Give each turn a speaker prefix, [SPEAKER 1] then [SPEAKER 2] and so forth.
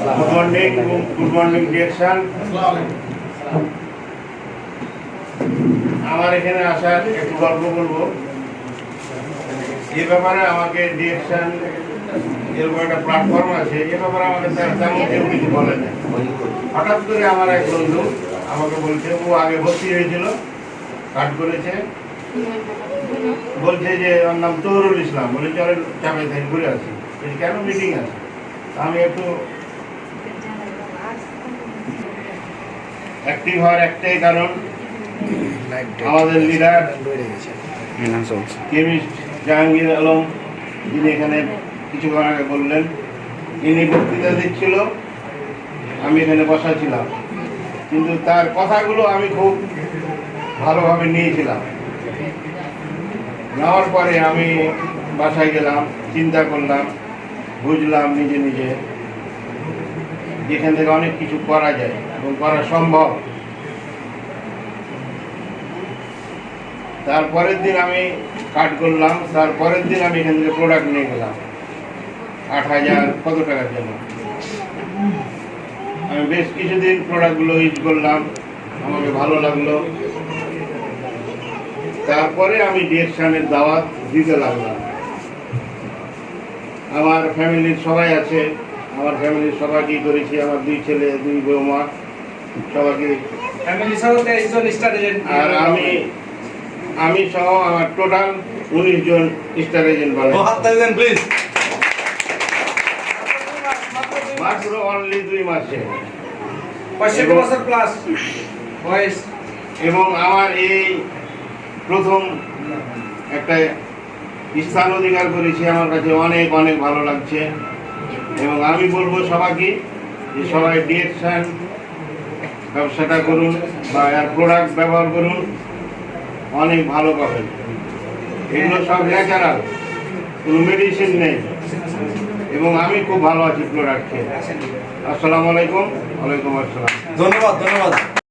[SPEAKER 1] Good morning direction. আমার এখানে আসার একটু গল্প বলবো। এই ব্যাপারে আমাকে ডিরেকশন এরকম একটা প্ল্যাটফর্ম আছে, এ ব্যাপারে আমাকে তেমন কেউ কিছু বলে না। হঠাৎ করে আমার এক বন্ধু আমাকে বলছে, ও আগে ভর্তি হয়েছিল, কাট করেছে, বলছে যে ওর নাম তৌরুল ইসলাম, বলে চলে চাপে থেকে ঘুরে আসি। কেন মিটিং আছে? আমি একটু অ্যাক্টিভ হওয়ার একটাই কারণ, আমাদের লিডার কেমিস্ট জাহাঙ্গীর আলম, যিনি এখানে কিছুক্ষণ আগে বললেন, ইনি বক্তৃতা দিচ্ছিল, আমি এখানে বসা ছিলাম, কিন্তু তার কথাগুলো আমি খুব ভালোভাবে নিয়েছিলাম। নেওয়ার পরে আমি বাসায় গেলাম, চিন্তা করলাম, বুঝলাম নিজে নিজে যেখান থেকে অনেক কিছু করা যায় এবং করা সম্ভব। তারপরের দিন আমি কাট করলাম, তারপরের দিন আমি এখান থেকে প্রোডাক্ট নিয়ে গেলাম 8,000 কত টাকার জন্য। আমি বেশ কিছুদিন প্রোডাক্টগুলো ইউজ করলাম, আমাকে ভালো লাগলো। তারপরে আমি ডিরেকশনের দাওয়াত দিতে লাগলাম। আমার ফ্যামিলির সবাই আছে, আমার ফ্যামিলির সবাইকেই করেছি, আমার 2 ছেলে 2 বৌমা, সবাইকে
[SPEAKER 2] ফ্যামিলি সহ 23 জন স্টার এজেন্ট।
[SPEAKER 1] আর আমি সহ আমার টোটাল 19 জন স্টার এজেন্ট বানাই।
[SPEAKER 2] প্লিজ।
[SPEAKER 1] মাত্র অনলি 2 মাসে
[SPEAKER 2] 65 বছর প্লাস বয়স।
[SPEAKER 1] এবং আমার এই প্রথম একটা স্থান অধিকার করেছি, আমার কাছে অনেক অনেক ভালো লাগছে। এবং আমি বলবো সবাইকে যে সবাই ডিরেকশন ব্যবসাটা করুন বা এর প্রোডাক্ট ব্যবহার করুন, অনেক ভালো পাবেন। এগুলো সব ন্যাচারাল, কোনো মেডিসিন নেই, এবং আমি খুব ভালো আছি প্রোডাক্ট খেয়ে। আসসালামু আলাইকুম। ওয়ালাইকুম আসসালাম।
[SPEAKER 2] ধন্যবাদ।